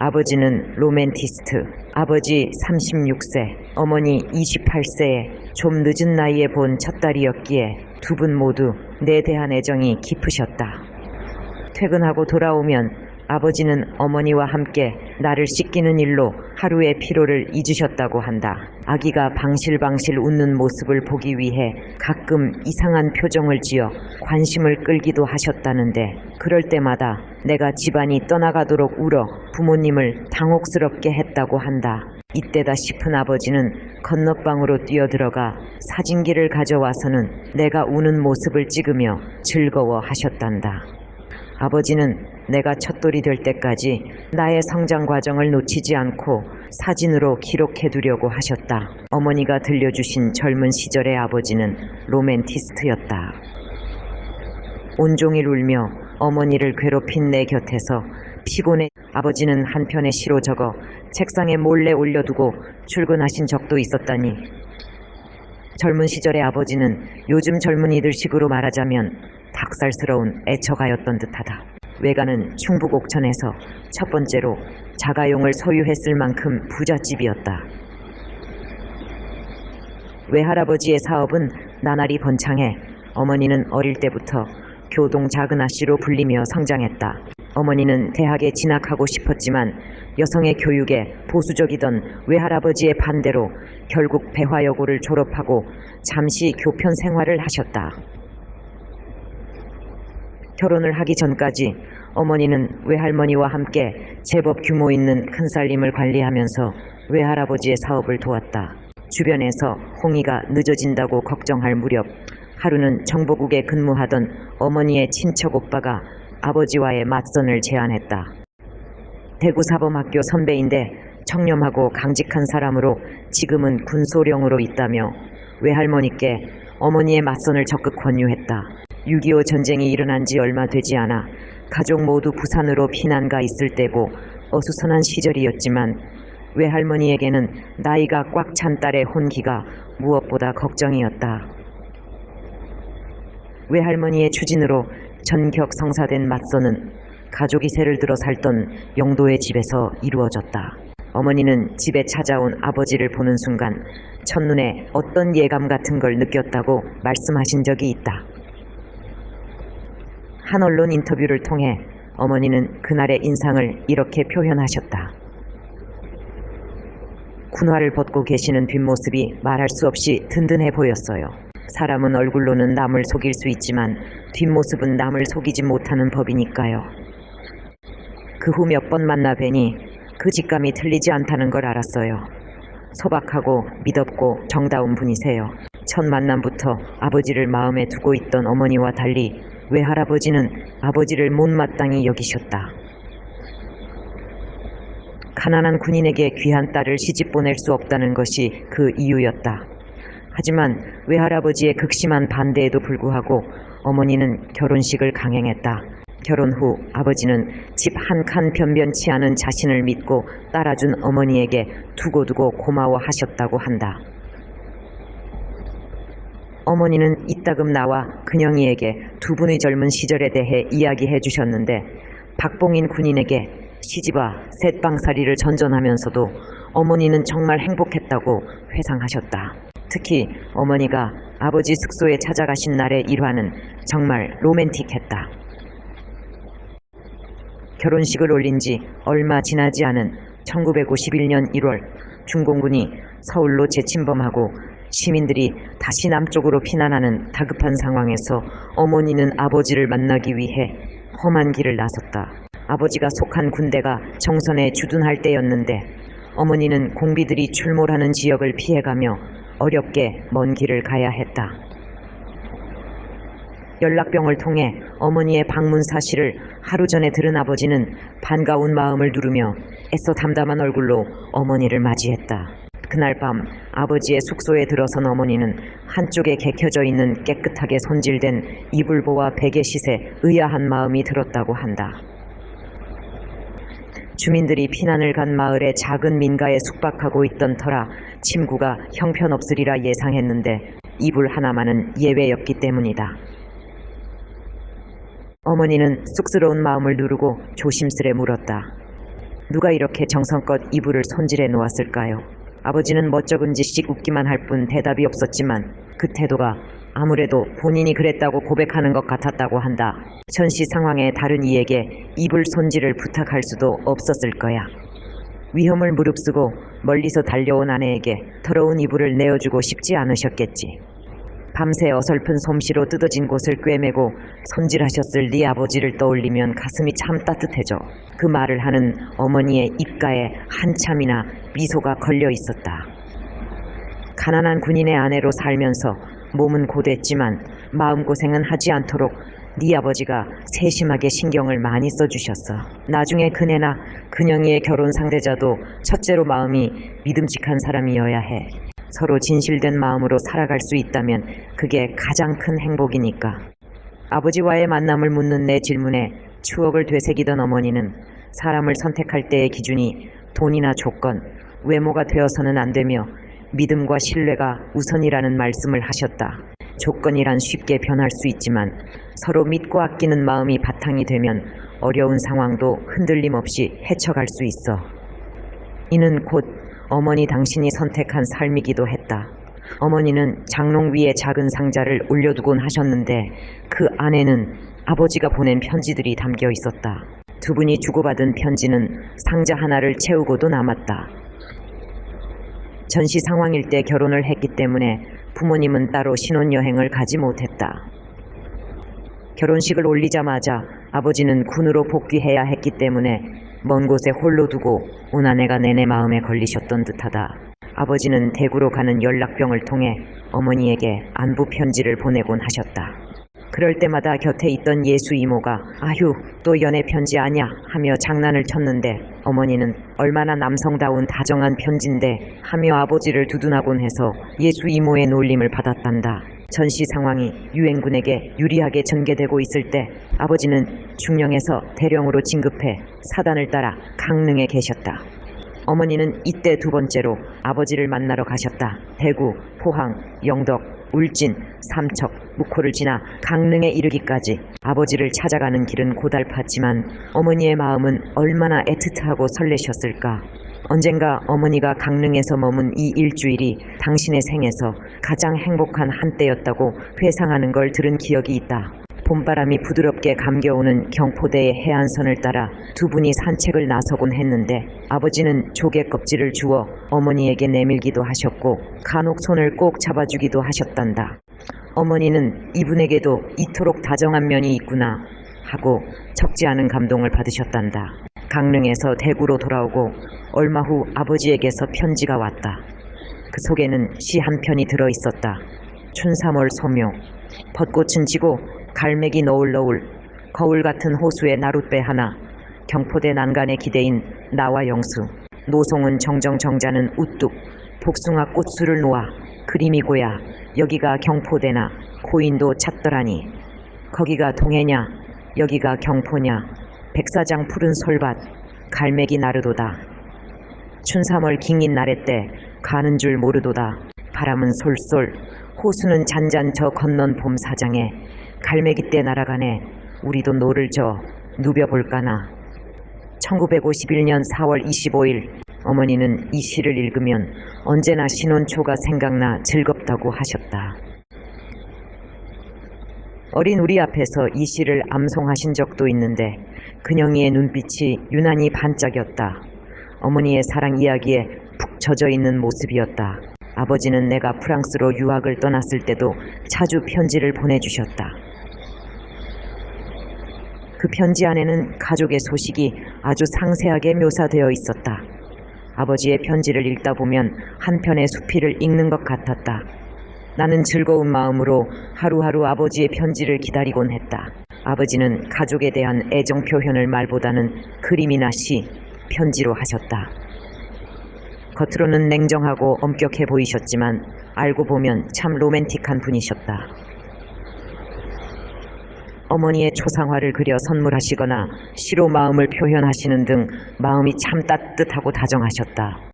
아버지는 로맨티스트, 아버지 36세, 어머니 28세에 좀 늦은 나이에 본 첫딸이었기에 두 분 모두 내 대한 애정이 깊으셨다. 퇴근하고 돌아오면 아버지는 어머니와 함께 나를 씻기는 일로 하루의 피로를 잊으셨다고 한다. 아기가 방실방실 웃는 모습을 보기 위해 가끔 이상한 표정을 지어 관심을 끌기도 하셨다는데, 그럴 때마다 내가 집안이 떠나가도록 울어 부모님을 당혹스럽게 했다고 한다. 이때다 싶은 아버지는 건너방으로 뛰어들어가 사진기를 가져와서는 내가 우는 모습을 찍으며 즐거워하셨단다. 아버지는 내가 첫돌이 될 때까지 나의 성장 과정을 놓치지 않고 사진으로 기록해두려고 하셨다. 어머니가 들려주신 젊은 시절의 아버지는 로맨티스트였다. 온종일 울며 어머니를 괴롭힌 내 곁에서 피곤해 아버지는 한편의 시로 적어 책상에 몰래 올려두고 출근하신 적도 있었다니. 젊은 시절의 아버지는 요즘 젊은이들식으로 말하자면 닭살스러운 애처가였던 듯하다. 외가는 충북 옥천에서 첫 번째로 자가용을 소유했을 만큼 부잣집이었다. 외할아버지의 사업은 나날이 번창해 어머니는 어릴 때부터 교동 작은 아씨로 불리며 성장했다. 어머니는 대학에 진학하고 싶었지만 여성의 교육에 보수적이던 외할아버지의 반대로 결국 배화여고를 졸업하고 잠시 교편 생활을 하셨다. 결혼을 하기 전까지 어머니는 외할머니와 함께 제법 규모 있는 큰살림을 관리하면서 외할아버지의 사업을 도왔다. 주변에서 홍이가 늦어진다고 걱정할 무렵 하루는 정보국에 근무하던 어머니의 친척 오빠가 아버지와의 맞선을 제안했다. 대구사범학교 선배인데 청렴하고 강직한 사람으로 지금은 군소령으로 있다며 외할머니께 어머니의 맞선을 적극 권유했다. 6.25 전쟁이 일어난 지 얼마 되지 않아 가족 모두 부산으로 피난가 있을 때고 어수선한 시절이었지만 외할머니에게는 나이가 꽉 찬 딸의 혼기가 무엇보다 걱정이었다. 외할머니의 추진으로 전격 성사된 맞선은 가족이 새를 들어 살던 영도의 집에서 이루어졌다. 어머니는 집에 찾아온 아버지를 보는 순간 첫눈에 어떤 예감 같은 걸 느꼈다고 말씀하신 적이 있다. 한 언론 인터뷰를 통해 어머니는 그날의 인상을 이렇게 표현하셨다. 군화를 벗고 계시는 뒷모습이 말할 수 없이 든든해 보였어요. 사람은 얼굴로는 남을 속일 수 있지만 뒷모습은 남을 속이지 못하는 법이니까요. 그 후 몇 번 만나 뵈니 그 직감이 틀리지 않다는 걸 알았어요. 소박하고 미덥고 정다운 분이세요. 첫 만남부터 아버지를 마음에 두고 있던 어머니와 달리 외할아버지는 아버지를 못마땅히 여기셨다. 가난한 군인에게 귀한 딸을 시집 보낼 수 없다는 것이 그 이유였다. 하지만 외할아버지의 극심한 반대에도 불구하고 어머니는 결혼식을 강행했다. 결혼 후 아버지는 집 한 칸 변변치 않은 자신을 믿고 따라준 어머니에게 두고두고 고마워하셨다고 한다. 어머니는 이따금 나와 근영이에게 두 분의 젊은 시절에 대해 이야기해 주셨는데, 박봉인 군인에게 시집와 셋방살이를 전전하면서도 어머니는 정말 행복했다고 회상하셨다. 특히 어머니가 아버지 숙소에 찾아가신 날의 일화는 정말 로맨틱했다. 결혼식을 올린 지 얼마 지나지 않은 1951년 1월 중공군이 서울로 재침범하고 시민들이 다시 남쪽으로 피난하는 다급한 상황에서 어머니는 아버지를 만나기 위해 험한 길을 나섰다. 아버지가 속한 군대가 정선에 주둔할 때였는데 어머니는 공비들이 출몰하는 지역을 피해가며 어렵게 먼 길을 가야 했다. 연락병을 통해 어머니의 방문 사실을 하루 전에 들은 아버지는 반가운 마음을 누르며 애써 담담한 얼굴로 어머니를 맞이했다. 그날 밤 아버지의 숙소에 들어선 어머니는 한쪽에 개켜져 있는 깨끗하게 손질된 이불보와 베개싯에 의아한 마음이 들었다고 한다. 주민들이 피난을 간 마을의 작은 민가에 숙박하고 있던 터라 침구가 형편없으리라 예상했는데 이불 하나만은 예외였기 때문이다. 어머니는 쑥스러운 마음을 누르고 조심스레 물었다. 누가 이렇게 정성껏 이불을 손질해 놓았을까요? 아버지는 멋쩍은짓씩 웃기만 할 뿐 대답이 없었지만 그 태도가 아무래도 본인이 그랬다고 고백하는 것 같았다고 한다. 전시 상황에 다른 이에게 이불 손질을 부탁할 수도 없었을 거야. 위험을 무릅쓰고 멀리서 달려온 아내에게 더러운 이불을 내어주고 싶지 않으셨겠지. 밤새 어설픈 솜씨로 뜯어진 곳을 꿰매고 손질하셨을 네 아버지를 떠올리면 가슴이 참 따뜻해져. 그 말을 하는 어머니의 입가에 한참이나 미소가 걸려 있었다. 가난한 군인의 아내로 살면서 몸은 고됐지만 마음고생은 하지 않도록 네 아버지가 세심하게 신경을 많이 써주셨어. 나중에 그네나 근영이의 결혼 상대자도 첫째로 마음이 믿음직한 사람이어야 해. 서로 진실된 마음으로 살아갈 수 있다면 그게 가장 큰 행복이니까. 아버지와의 만남을 묻는 내 질문에 추억을 되새기던 어머니는 사람을 선택할 때의 기준이 돈이나 조건, 외모가 되어서는 안 되며 믿음과 신뢰가 우선이라는 말씀을 하셨다. 조건이란 쉽게 변할 수 있지만 서로 믿고 아끼는 마음이 바탕이 되면 어려운 상황도 흔들림 없이 헤쳐갈 수 있어. 이는 곧 어머니 당신이 선택한 삶이기도 했다. 어머니는 장롱 위에 작은 상자를 올려두곤 하셨는데 그 안에는 아버지가 보낸 편지들이 담겨 있었다. 두 분이 주고받은 편지는 상자 하나를 채우고도 남았다. 전시 상황일 때 결혼을 했기 때문에 부모님은 따로 신혼여행을 가지 못했다. 결혼식을 올리자마자 아버지는 군으로 복귀해야 했기 때문에 먼 곳에 홀로 두고 온 아내가 내내 마음에 걸리셨던 듯하다. 아버지는 대구로 가는 연락병을 통해 어머니에게 안부 편지를 보내곤 하셨다. 그럴 때마다 곁에 있던 예수 이모가 아휴 또 연애 편지 아냐 하며 장난을 쳤는데 어머니는 얼마나 남성다운 다정한 편지인데 하며 아버지를 두둔하곤 해서 예수 이모의 놀림을 받았단다. 전시 상황이 유엔군에게 유리하게 전개되고 있을 때 아버지는 중령에서 대령으로 진급해 사단을 따라 강릉에 계셨다. 어머니는 이때 두 번째로 아버지를 만나러 가셨다. 대구, 포항, 영덕, 울진, 삼척, 묵호를 지나 강릉에 이르기까지 아버지를 찾아가는 길은 고달팠지만 어머니의 마음은 얼마나 애틋하고 설레셨을까. 언젠가 어머니가 강릉에서 머문 이 일주일이 당신의 생에서 가장 행복한 한때였다고 회상하는 걸 들은 기억이 있다. 봄바람이 부드럽게 감겨오는 경포대의 해안선을 따라 두 분이 산책을 나서곤 했는데 아버지는 조개 껍질을 주워 어머니에게 내밀기도 하셨고 간혹 손을 꼭 잡아주기도 하셨단다. 어머니는 이분에게도 이토록 다정한 면이 있구나 하고 적지 않은 감동을 받으셨단다. 강릉에서 대구로 돌아오고 얼마 후 아버지에게서 편지가 왔다. 그 속에는 시 한 편이 들어있었다. 춘삼월 소묘. 벚꽃은 지고 갈매기 너울너울 거울 같은 호수에 나룻배 하나 경포대 난간에 기대인 나와 영수 노송은 정정정자는 우뚝 복숭아 꽃술을 놓아 그림이 고야 여기가 경포대나 고인도 찾더라니 거기가 동해냐 여기가 경포냐 백사장 푸른 솔밭 갈매기 나르도다 춘삼월 긴긴 나래 때 가는 줄 모르도다 바람은 솔솔 호수는 잔잔 저 건넌 봄사장에 갈매기 때 날아가네 우리도 노를 저 누벼볼까나. 1951년 4월 25일 어머니는 이 시를 읽으면 언제나 신혼초가 생각나 즐겁다고 하셨다. 어린 우리 앞에서 이 시를 암송하신 적도 있는데 근영이의 눈빛이 유난히 반짝였다. 어머니의 사랑 이야기에 푹 젖어있는 모습이었다. 아버지는 내가 프랑스로 유학을 떠났을 때도 자주 편지를 보내주셨다. 그 편지 안에는 가족의 소식이 아주 상세하게 묘사되어 있었다. 아버지의 편지를 읽다 보면 한편의 수필을 읽는 것 같았다. 나는 즐거운 마음으로 하루하루 아버지의 편지를 기다리곤 했다. 아버지는 가족에 대한 애정 표현을 말보다는 그림이나 시, 편지로 하셨다. 겉으로는 냉정하고 엄격해 보이셨지만 알고 보면 참 로맨틱한 분이셨다. 어머니의 초상화를 그려 선물하시거나 시로 마음을 표현하시는 등 마음이 참 따뜻하고 다정하셨다.